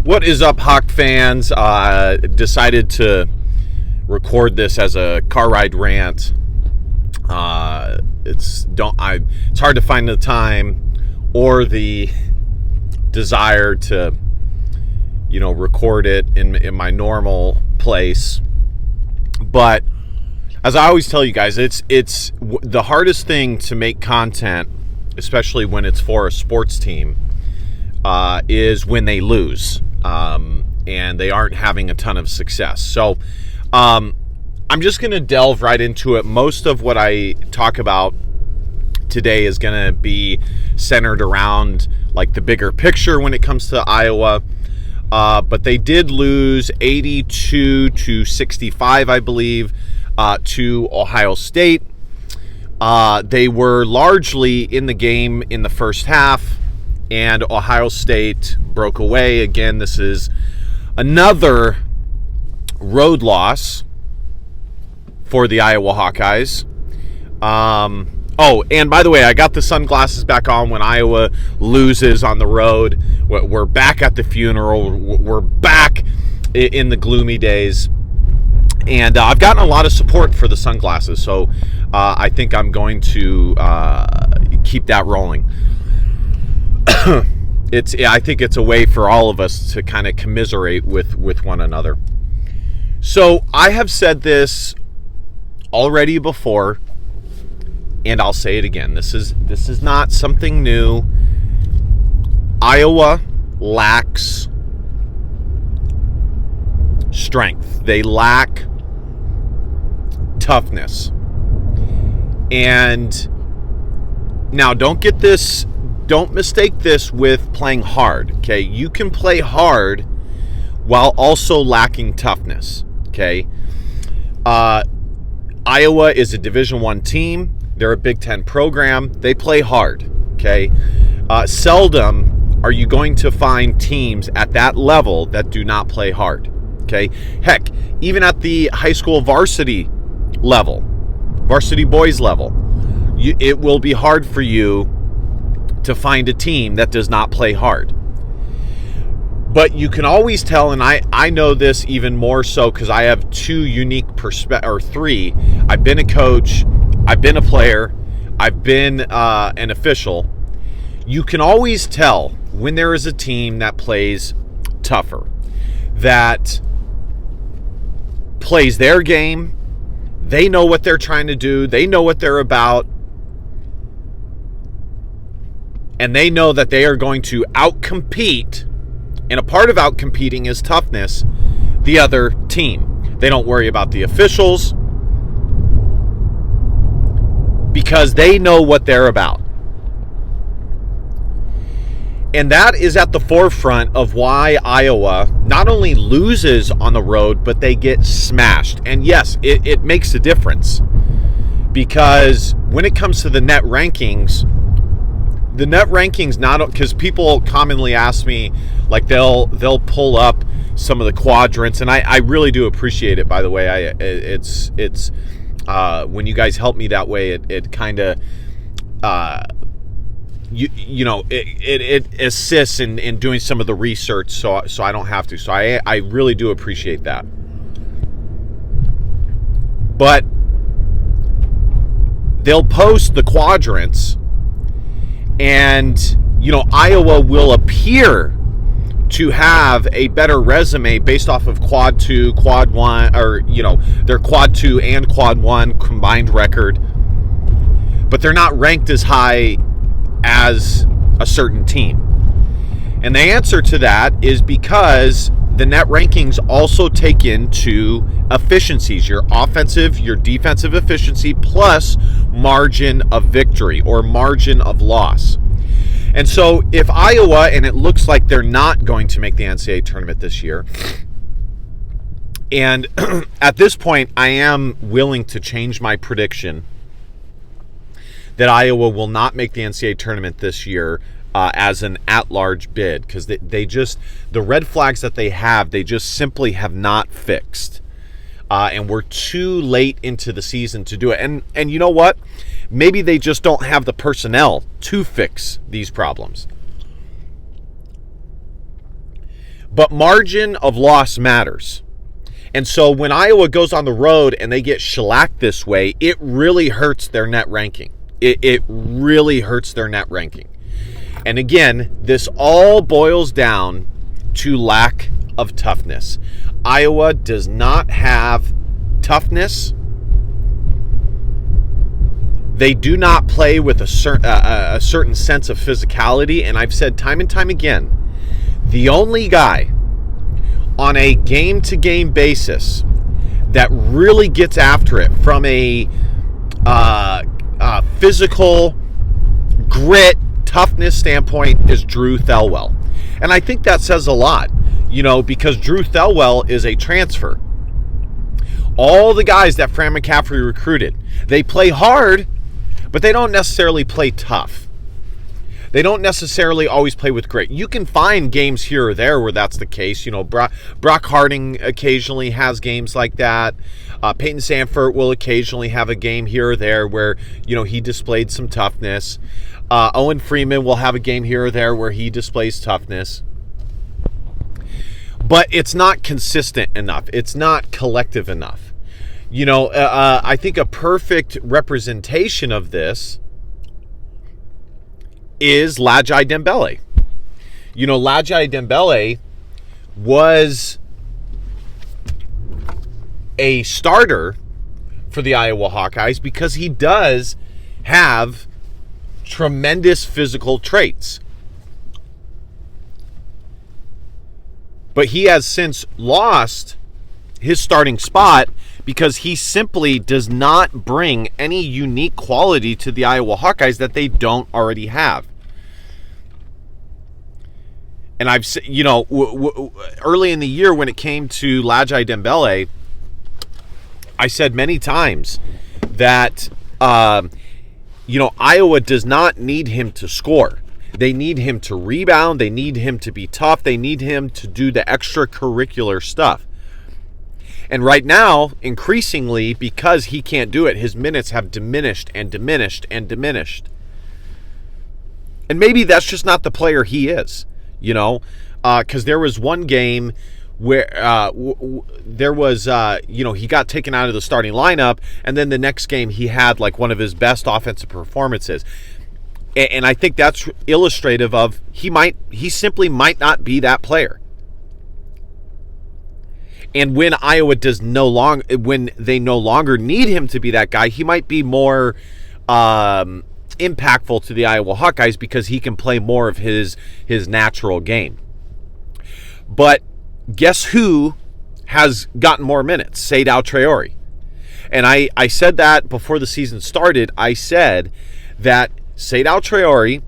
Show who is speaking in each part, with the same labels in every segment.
Speaker 1: What is up, Hawk fans? Decided to record this as a car ride rant. It's hard to find the time or the desire to, record it in my normal place. But as I always tell you guys, it's the hardest thing to make content, especially when it's for a sports team, is when they lose. And they aren't having a ton of success. So I'm just going to delve right into it. Most of what I talk about today is going to be centered around like the bigger picture when it comes to Iowa. But they did lose 82-65, I believe, to Ohio State. They were largely in the game in the first half, and Ohio State broke away. Again, this is another road loss for the Iowa Hawkeyes. And by the way, I got the sunglasses back on when Iowa loses on the road. We're back at the funeral. We're back in the gloomy days. And I've gotten a lot of support for the sunglasses, so I think I'm going to keep that rolling. I think it's a way for all of us to kind of commiserate with one another. So I have said this already before, and I'll say it again. This is not something new. Iowa lacks strength. They lack toughness. And now don't mistake this with playing hard, okay? You can play hard while also lacking toughness, okay? Iowa is a Division I team. They're a Big Ten program. They play hard, okay? Seldom are you going to find teams at that level that do not play hard, okay? Heck, even at the high school varsity level, varsity boys level, it will be hard for you to find a team that does not play hard. But you can always tell, and I know this even more so because I have two unique three. I've been a coach, I've been a player, I've been an official. You can always tell when there is a team that plays tougher, that plays their game. They know what they're trying to do. They know what they're about. And they know that they are going to outcompete, and a part of outcompeting is toughness, the other team. They don't worry about the officials because they know what they're about. And that is at the forefront of why Iowa not only loses on the road, but they get smashed. And yes, it makes a difference, because when it comes to the net rankings, not because people commonly ask me, like they'll pull up some of the quadrants, and I really do appreciate it, by the way. It's when you guys help me that way, it kind of it assists in doing some of the research, so I don't have to. So I really do appreciate that. But they'll post the quadrants, and Iowa will appear to have a better resume based off of quad 2, quad 1, or their quad 2 and quad 1 combined record, but they're not ranked as high as a certain team. And the answer to that is because the net rankings also take into efficiencies, your offensive, your defensive efficiency, plus margin of victory or margin of loss. And so if Iowa, and it looks like they're not going to make the NCAA tournament this year, and at this point I am willing to change my prediction that Iowa will not make the NCAA tournament this year as an at-large bid, because the red flags that they just simply have not fixed. And we're too late into the season to do it. And you know what? Maybe they just don't have the personnel to fix these problems. But margin of loss matters. And so when Iowa goes on the road and they get shellacked this way, it really hurts their net ranking. It really hurts their net ranking. And again, this all boils down to lack of toughness. Iowa does not have toughness. They do not play with a certain sense of physicality. And I've said time and time again, the only guy on a game-to-game basis that really gets after it from a physical grit, toughness standpoint is Drew Thelwell. And I think that says a lot, because Drew Thelwell is a transfer. All the guys that Fran McCaffery recruited, they play hard, but they don't necessarily play tough. They don't necessarily always play with grit. You can find games here or there where that's the case. Brock Harding occasionally has games like that. Peyton Sanford will occasionally have a game here or there where, he displayed some toughness. Owen Freeman will have a game here or there where he displays toughness. But it's not consistent enough. It's not collective enough. I think a perfect representation of this is Lajai Dembele. Lajai Dembele was a starter for the Iowa Hawkeyes because he does have tremendous physical traits. But he has since lost his starting spot because he simply does not bring any unique quality to the Iowa Hawkeyes that they don't already have. And I've said, early in the year when it came to Lajai Dembele, I said many times that, Iowa does not need him to score. They need him to rebound. They need him to be tough. They need him to do the extracurricular stuff. And right now, increasingly, because he can't do it, his minutes have diminished and diminished and diminished. And maybe that's just not the player he is, because there was one game where there was, he got taken out of the starting lineup, and then the next game he had like one of his best offensive performances. And I think that's illustrative of he simply might not be that player. And when Iowa when they no longer need him to be that guy, he might be more impactful to the Iowa Hawkeyes because he can play more of his natural game. But guess who has gotten more minutes? Seydou Traore. And I said that before the season started. I said that Seydou Traore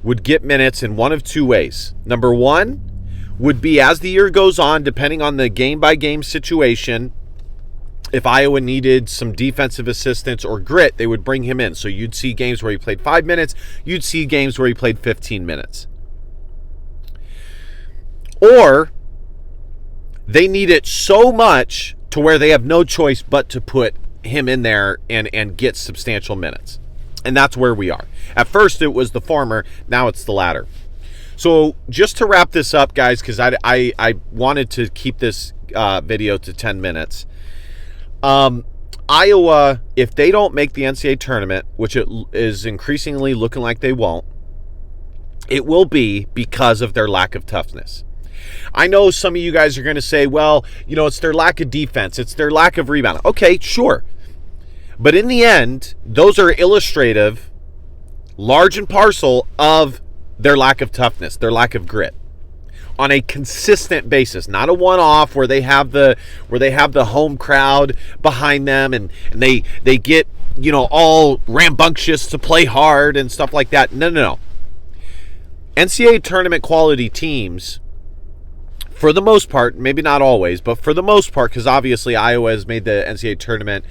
Speaker 1: would get minutes in one of two ways. Number one would be as the year goes on, depending on the game-by-game situation, if Iowa needed some defensive assistance or grit, they would bring him in. So you'd see games where he played 5 minutes. You'd see games where he played 15 minutes. Or they need it so much to where they have no choice but to put him in there and get substantial minutes. And that's where we are. At first, it was the former. Now it's the latter. So just to wrap this up, guys, because I wanted to keep this video to 10 minutes. Iowa, if they don't make the NCAA tournament, which it is increasingly looking like they won't, it will be because of their lack of toughness. I know some of you guys are going to say, well, it's their lack of defense. It's their lack of rebound. Okay, sure. But in the end, those are illustrative, large and parcel of their lack of toughness, their lack of grit on a consistent basis, not a one-off where they have the home crowd behind them and they get, all rambunctious to play hard and stuff like that. No. NCAA tournament quality teams, for the most part, maybe not always, but for the most part, because obviously Iowa has made the NCAA tournament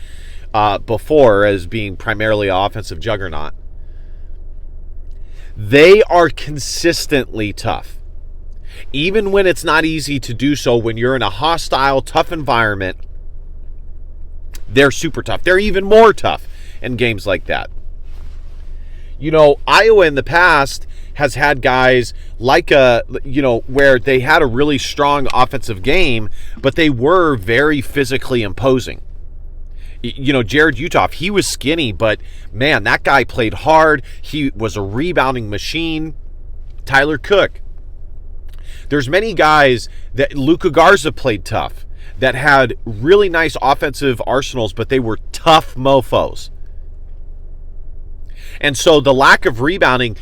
Speaker 1: before as being primarily an offensive juggernaut. They are consistently tough. Even when it's not easy to do so, when you're in a hostile, tough environment, they're super tough. They're even more tough in games like that. Iowa in the past has had guys like where they had a really strong offensive game, but they were very physically imposing. Jared Utoff, he was skinny, but man, that guy played hard. He was a rebounding machine. Tyler Cook. There's many guys that Luka Garza played tough, that had really nice offensive arsenals, but they were tough mofos. And so the lack of rebounding,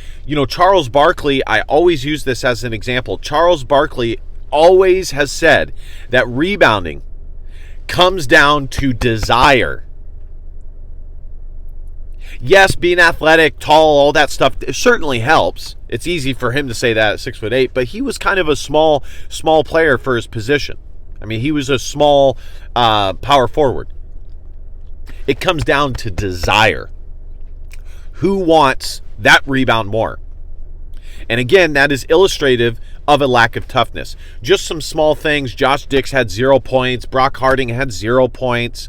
Speaker 1: Charles Barkley, I always use this as an example. Charles Barkley always has said that rebounding comes down to desire. Yes, being athletic, tall, all that stuff, it certainly helps. It's easy for him to say that at 6'8", but he was kind of a small player for his position. I mean, he was a small power forward. It comes down to desire. Who wants that rebound more? And again, that is illustrative of a lack of toughness. Just some small things. Josh Dix had 0 points. Brock Harding had 0 points.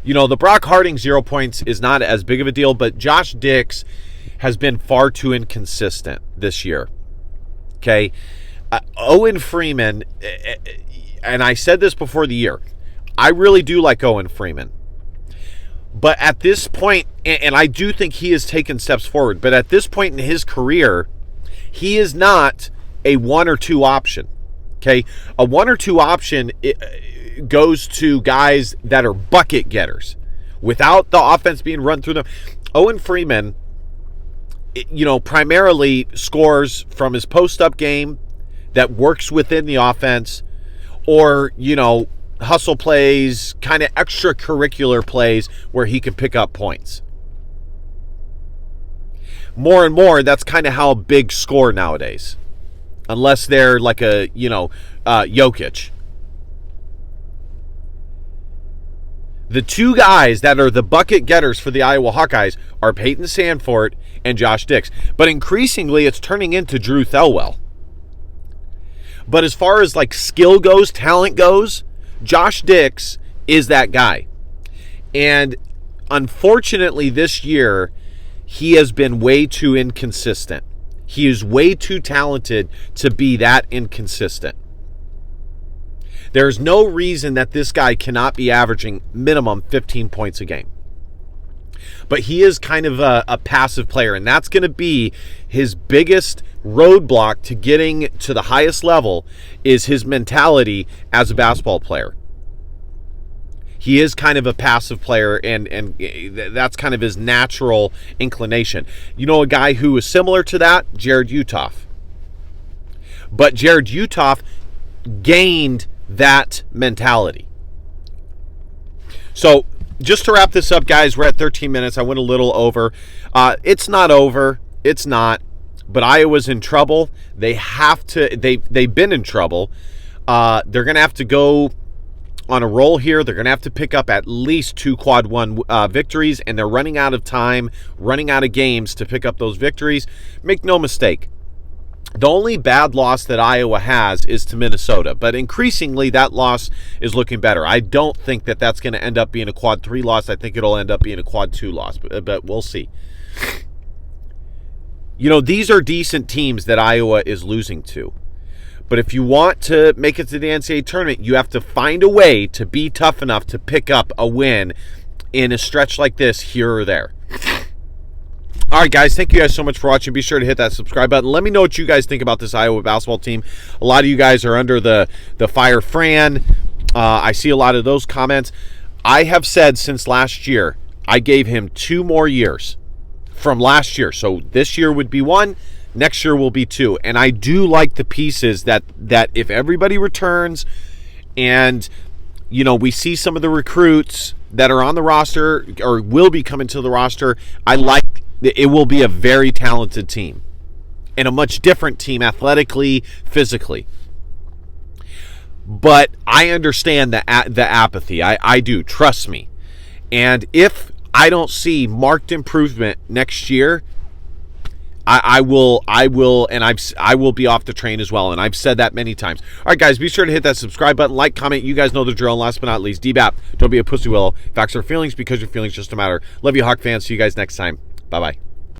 Speaker 1: The Brock Harding 0 points is not as big of a deal, but Josh Dix has been far too inconsistent this year. Okay? Owen Freeman, and I said this before the year, I really do like Owen Freeman. But at this point, and I do think he has taken steps forward, but at this point in his career, he is not a 1 or 2 option. Okay? A 1 or 2 option goes to guys that are bucket getters without the offense being run through them. Owen Freeman, primarily scores from his post-up game that works within the offense, or, hustle plays, kind of extracurricular plays where he can pick up points. More and more, that's kind of how bigs score nowadays. Unless they're like a, Jokic. The 2 guys that are the bucket getters for the Iowa Hawkeyes are Peyton Sandfort and Josh Dix. But increasingly, it's turning into Drew Thelwell. But as far as like skill goes, talent goes, Josh Dix is that guy. And unfortunately this year, he has been way too inconsistent. He is way too talented to be that inconsistent. There's no reason that this guy cannot be averaging minimum 15 points a game. But he is kind of a passive player, and that's going to be his biggest roadblock to getting to the highest level, is his mentality as a basketball player. He is kind of a passive player, and that's kind of his natural inclination. A guy who is similar to that? Jared Utoff. But Jared Utoff gained that mentality. So, just to wrap this up, guys, we're at 13 minutes. I went a little over. It's not over. It's not. But Iowa's in trouble. They've been in trouble. They're going to have to go on a roll here. They're going to have to pick up at least 2 quad 1 victories, and they're running out of time, running out of games to pick up those victories. Make no mistake, the only bad loss that Iowa has is to Minnesota, but increasingly that loss is looking better. I don't think that that's going to end up being a quad 3 loss. I think it'll end up being a quad 2 loss, but we'll see. These are decent teams that Iowa is losing to. But if you want to make it to the NCAA tournament, you have to find a way to be tough enough to pick up a win in a stretch like this here or there. All right, guys, thank you guys so much for watching. Be sure to hit that subscribe button. Let me know what you guys think about this Iowa basketball team. A lot of you guys are under the fire Fran. I see a lot of those comments. I have said since last year, I gave him 2 more years from last year. So this year would be 1. Next year will be 2. And I do like the pieces that if everybody returns and, we see some of the recruits that are on the roster or will be coming to the roster, I like it will be a very talented team and a much different team athletically, physically. But I understand the apathy. I do. Trust me. And if I don't see marked improvement next year, I will be off the train as well, and I've said that many times. All right, guys, be sure to hit that subscribe button, like, comment. You guys know the drill. And last but not least, DBAP, don't be a pussy willow. Facts are feelings because your feelings just don't matter. Love you, Hawk fans. See you guys next time. Bye-bye.